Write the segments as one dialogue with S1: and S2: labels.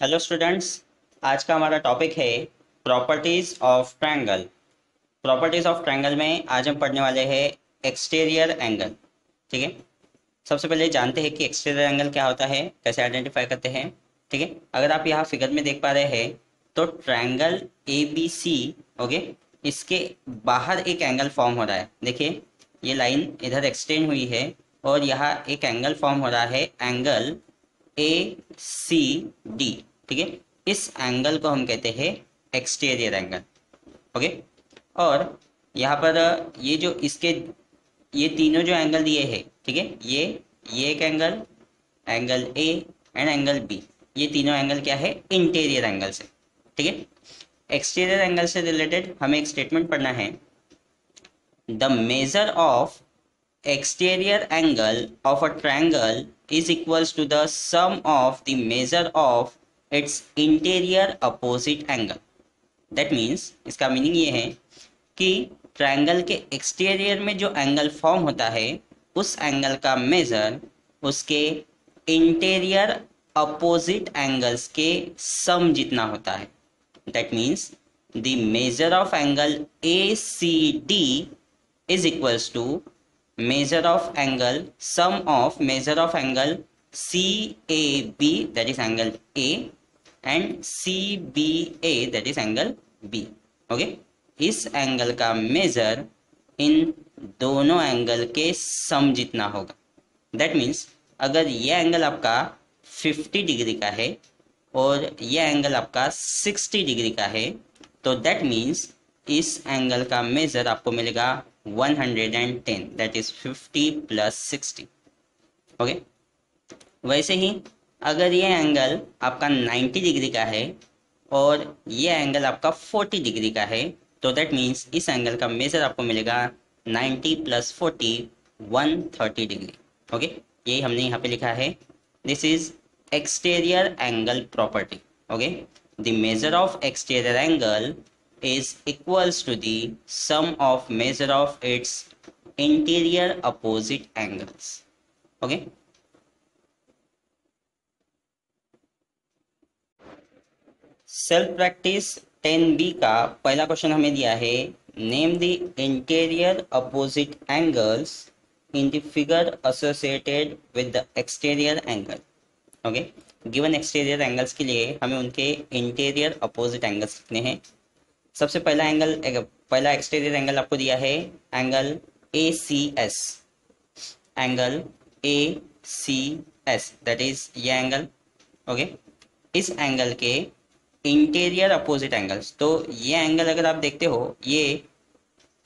S1: Hello students. आज का हमारा टॉपिक है properties of triangle. Properties of triangle में आज हम पढ़ने वाले हैं एक्सटीरियर एंगल। ठीक है। सबसे पहले जानते हैं कि एक्सटीरियर एंगल क्या होता है, कैसे आइडेंटिफाई करते हैं। ठीक है। अगर आप यहाँ फिगर में देख पा रहे हैं तो triangle A B C, okay, इसके बाहर एक एंगल फॉर्म हो रहा है। देखिए ये लाइन इधर एक्सटेंड हुई है और यहाँ एक एंगल फॉर्म हो रहा है, एंगल ए सी डी। ठीक है। इस एंगल को हम कहते हैं एक्सटीरियर एंगल। ओके। और यहाँ पर ये जो इसके ये तीनों जो एंगल दिए हैं, ठीक है, ये एक angle, angle A and angle B, ये तीनों एंगल क्या है, इंटीरियर एंगल से। ठीक है। एक्सटीरियर एंगल से रिलेटेड हमें एक स्टेटमेंट पढ़ना है। The measure of exterior angle of a triangle is equals to the sum of the measure of its interior opposite angle. That means इसका मीनिंग ये है कि ट्रायंगल के एक्सटीरियर में जो एंगल फॉर्म होता है उस एंगल का मेजर उसके इंटीरियर अपोजिट एंगल्स के सम जितना होता है। That means the measure of angle A C D is equals to measure of angle sum of measure of angle CAB, that is angle A, and CBA, that is angle B. Okay. इस angle का measure in दोनों angle के sum जितना होगा। That means अगर ये angle आपका 50 degree का है और ये एंगल आपका 60 डिग्री का है तो दैट मीन्स इस एंगल का मेजर आपको मिलेगा 110, दैट इज 50 प्लस 60। ओके। वैसे ही अगर ये एंगल आपका 90 डिग्री का है और ये एंगल आपका 40 डिग्री का है तो दैट मीन्स इस एंगल का मेजर आपको मिलेगा 90 प्लस 40, 130 डिग्री। ओके। यही हमने यहाँ पे लिखा है, this is exterior angle property. Okay. The measure of exterior angle is equals to the sum of measure of its interior opposite angles. Okay. Self practice 10B का पहला क्वेश्चन हमें दिया है, name the interior opposite angles in the figure associated with the exterior angle. Okay. Given exterior angles के लिए हमें उनके interior opposite angles लिखने हैं। सबसे पहला एंगल, पहला एक्सटीरियर एंगल आपको दिया है angle A C S, angle A C S, that is ये एंगल। ओके। इस एंगल के इंटीरियर अपोजिट एंगल्स, तो ये एंगल अगर आप देखते हो ये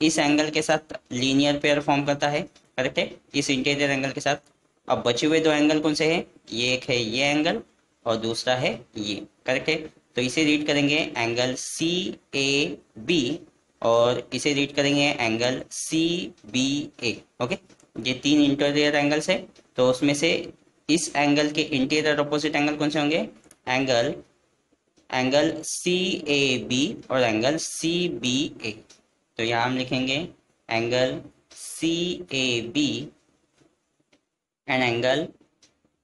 S1: इस एंगल के साथ लीनियर पेयर फॉर्म करता है, करेक्ट है, इस इंटीरियर एंगल के साथ। अब बचे हुए दो एंगल कौन से हैं, ये एक है ये एंगल और दूसरा है ये, करेक्ट है। तो इसे रीड करेंगे एंगल सी ए बी और इसे रीड करेंगे angle C B A. Okay. ये तीन इंटीरियर एंगल्स है तो उसमें से इस एंगल के इंटीरियर अपोजिट एंगल कौन से होंगे, angle angle C A B और एंगल सी बी ए। तो यहाँ हम लिखेंगे angle C A B and angle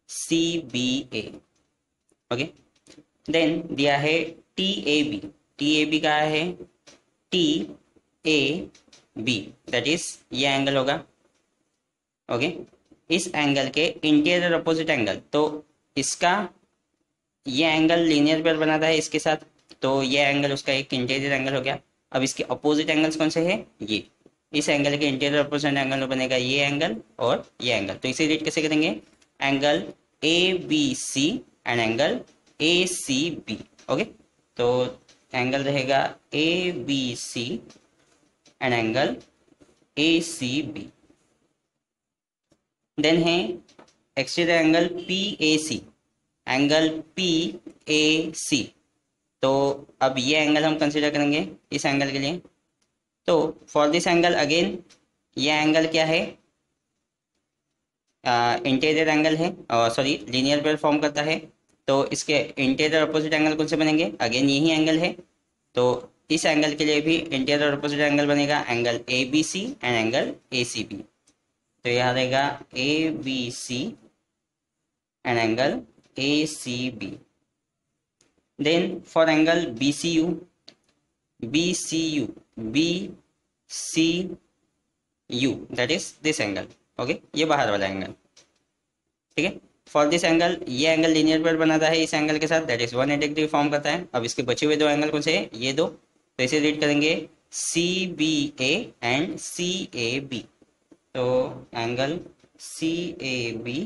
S1: C B A. Okay. Then दिया है T A B, T A B का है T A B, that is ये एंगल होगा। ओके। इस एंगल के इंटीरियर अपोजिट एंगल, तो इसका ये एंगल लीनियर पेयर बनाता है इसके साथ, तो ये एंगल उसका एक इंटीरियर एंगल हो गया। अब इसके अपोजिट एंगल्स कौन से हैं, ये इस एंगल के इंटीरियर अपोजिट एंगल बनेगा ये एंगल और ये एंगल। तो इसे रीड कैसे करेंगे, angle A B C and angle A C B. Okay. तो एंगल रहेगा A B C and angle A C B. Then है exterior angle P A C, angle P A C. तो अब ये एंगल हम consider करेंगे इस angle के लिए। तो फॉर दिस एंगल अगेन ये एंगल क्या है, इंटीरियर एंगल है, सॉरी लीनियर पेयर फॉर्म करता है। तो इसके इंटीरियर अपोजिट एंगल कौन से बनेंगे, अगेन यही एंगल है। तो इस एंगल के लिए भी इंटीरियर अपोजिट एंगल बनेगा angle A B C and angle A C B. तो यहाँ रहेगा A B C and angle A C B. Then for angle B C U, B C U, B C U that is this angle, okay, ये बाहर वाला angle, ठीक है। For this angle, ये angle linear pair बनाता है इस angle के साथ, दैट इज 180 डिग्री फॉर्म करता है। अब इसके बचे हुए दो एंगल कौन से हैं, ये दो, तो इसे रीड करेंगे C B A and C A B. तो angle C A B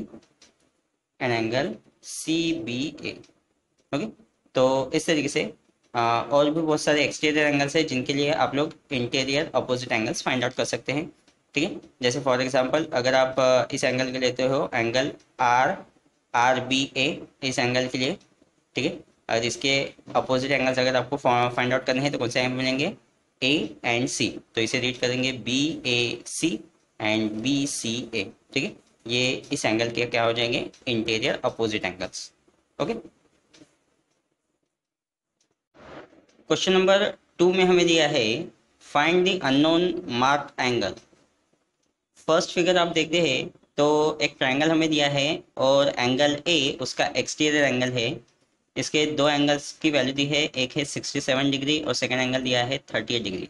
S1: and angle C B A, okay. तो इस तरीके से और भी बहुत सारे एक्सटीरियर एंगल्स हैं जिनके लिए आप लोग interior opposite angles find out कर सकते हैं, ठीक है। जैसे फॉर एग्जांपल अगर आप इस एंगल के लेते हो एंगल आर, आर बी ए, इस एंगल के लिए, ठीक है। और इसके अपोजिट एंगल्स अगर आपको फाइंड आउट करने हैं तो कौन से एंगल मिलेंगे, ए एंड सी, तो इसे रीड करेंगे B A C and B C A, ठीक है। ये इस एंगल के क्या हो जाएंगे, interior opposite angles, okay. Question number 2 में हमें दिया है find the unknown marked angle. First figure आप देखते हैं तो एक ट्रायंगल हमें दिया है और एंगल ए उसका एक्सटीरियर एंगल है। इसके दो एंगल्स की वैल्यू दी है, एक है 67 डिग्री और सेकंड एंगल दिया है 38 डिग्री।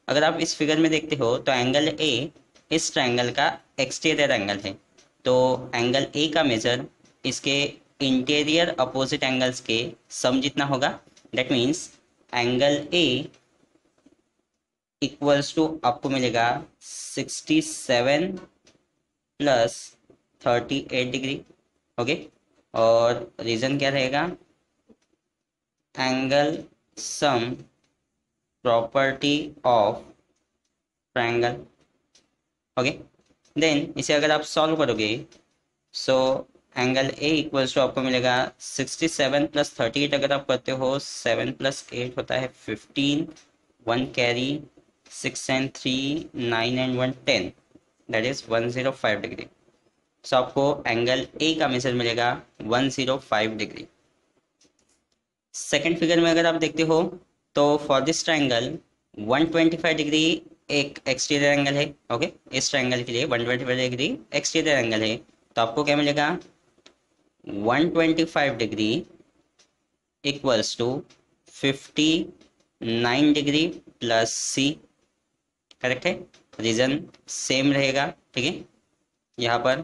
S1: अगर आप इस फिगर में देखते हो तो एंगल ए इस ट्रायंगल का एक्सटीरियर एंगल है, तो एंगल ए का मेजर इसके इंटीरियर अपोजिट एंगल्स के सम जितना होगा। That means angle A equals to आपको मिलेगा 67 प्लस 38 डिग्री, ओके। और रीजन क्या रहेगा, angle sum property of triangle, okay. Then इसे अगर आप सॉल्व करोगे so angle A equals to आपको मिलेगा 67 प्लस 38, अगर आप करते हो 7 प्लस 8 होता है 15, 1 carry, 6 and 3 9 and 1 10, that is 105 degree. So आपको एंगल ए का मेजर मिलेगा 105 डिग्री। सेकेंड फिगर में अगर आप देखते हो तो फॉर दिस ट्रायंगल 125 डिग्री एक एक्सटीरियर एंगल है, ओके। इस ट्रायंगल के लिए 125 डिग्री एक्सटीरियर एंगल है, तो आपको क्या मिलेगा 125 degree equals to 59 degree plus C, correct है। रीजन सेम रहेगा, ठीक है। यहाँ पर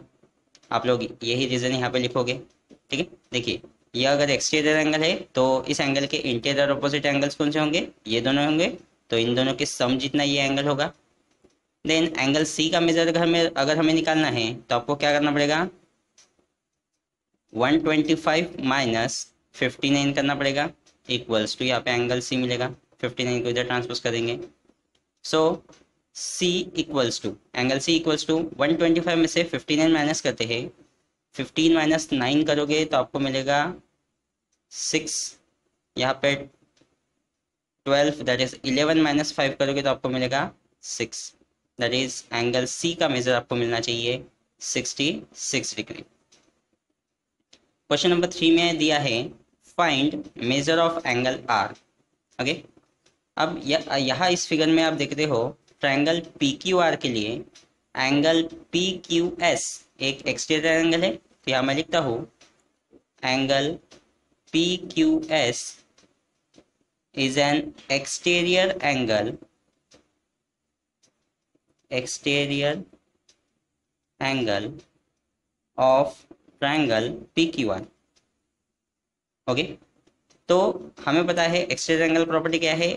S1: आप लोग यही रीजन यहाँ पे लिखोगे, ठीक है। देखिए ये अगर एक्सटीरियर एंगल है तो इस एंगल के इंटीरियर अपोजिट एंगल्स कौन से होंगे, ये दोनों होंगे, तो इन दोनों के सम जितना ये एंगल होगा। देन एंगल सी का मेजर अगर हमें निकालना है तो आपको क्या करना पड़ेगा, 125 माइनस 59 करना पड़ेगा, इक्वल्स टू यहाँ पे एंगल सी मिलेगा, 59 को इधर ट्रांसपोज करेंगे। So C equals to angle C equals to 125 में से 59 माइनस करते हैं, 15 माइनस 9 करोगे तो आपको मिलेगा 6, यहाँ पे 12, दैट इज 11 माइनस 5 करोगे तो आपको मिलेगा 6, दैट इज एंगल सी का मेजर आपको मिलना चाहिए 66 डिग्री। क्वेश्चन नंबर 3 में दिया है find measure of angle R, okay. अब यहाँ इस फिगर में आप देखते हो ट्रायंगल पी क्यू आर के लिए एंगल पी क्यू एस एक एक्सटीरियर एंगल है, तो यहाँ मैं लिखता हूँ angle P Q S is an exterior angle of triangle PQR, ओके। तो हमें पता है एक्सटीरियर एंगल प्रॉपर्टी क्या है,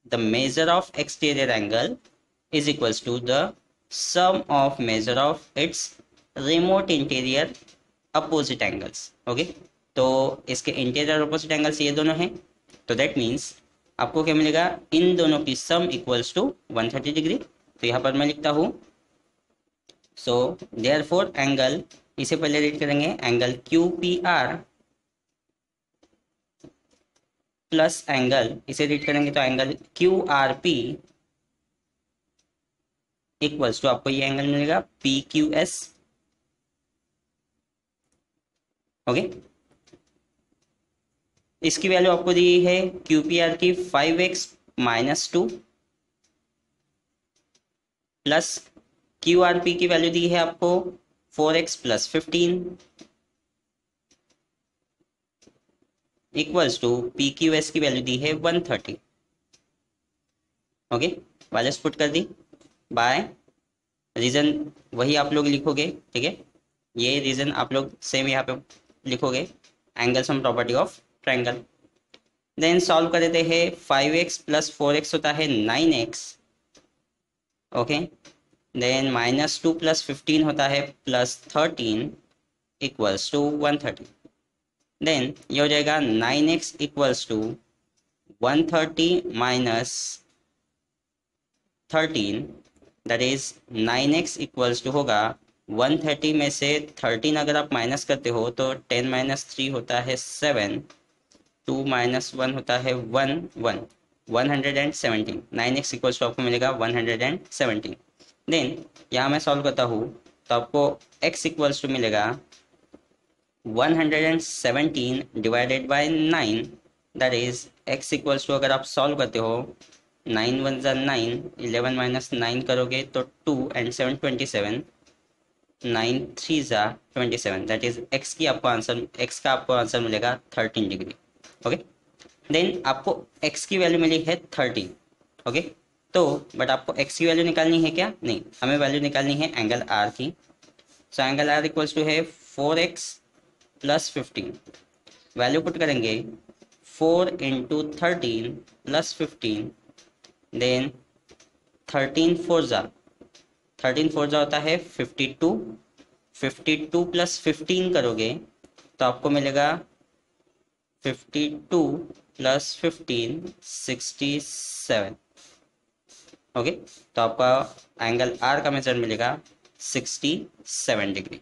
S1: the measure of exterior angle is equals to the sum of measure of its remote interior opposite angles, okay. तो इसके interior opposite angles ये दोनों हैं, तो दैट मीन्स आपको क्या मिलेगा, इन दोनों की सम इक्वल्स टू 130 डिग्री। तो यहाँ पर मैं लिखता हूँ सो देयरफॉर एंगल, इसे पहले रीड करेंगे angle Q P R plus angle, इसे रीड करेंगे तो angle Q R P equals to आपको ये एंगल मिलेगा पी क्यू एस, ओके। इसकी वैल्यू आपको दी है क्यू पी आर की 5x minus 2 plus Q R P की वैल्यू दी है आपको 4x plus 15, equals to P Q S की वैल्यू दी है 130। ओके, वायरलेस पुट कर दी बाय रीजन, वही आप लोग लिखोगे, ठीक है, ये रीजन आप लोग सेम यहाँ पे लिखोगे, angle sum property of triangle. Then solve कर देते हैं, 5x प्लस 4x होता है 9x। ओके, देन -2 प्लस 15 होता है +13 इक्वल्स टू 130। देन ये हो जाएगा 9x equals to 130 minus 13, that is 9x equals to होगा 130 में से 13 अगर आप माइनस करते हो तो 10 माइनस 3 होता है 7, 2 माइनस 1 होता है 1, 117। 9x इक्वल्स टू आपको मिलेगा 117। देन यहाँ मैं सॉल्व करता हूँ तो आपको x इक्वल्स टू मिलेगा 117 divided by 9, that is x equals to, अगर आप सॉल्व करते हो 9 1 ज़ा 9, 11 माइनस 9 करोगे तो 2 एंड 7 27, 9 3 ज़ा 27, दैट इज x की आपको आंसर, x का आपको आंसर मिलेगा 13 डिग्री। ओके, देन आपको x की वैल्यू मिली है 13। ओके, तो बट आपको x की वैल्यू निकालनी है क्या? नहीं, हमें वैल्यू निकालनी है एंगल r की। So angle r equals to है 4x प्लस 15। वैल्यू पुट करेंगे 4 इंटू 13 प्लस 15, देन 13 4 ज़ा, 13 4 ज़ा होता है 52, 52 प्लस 15 करोगे तो आपको मिलेगा 52 प्लस 15 67। ओके, तो आपका एंगल आर का मेजर मिलेगा 67 डिग्री।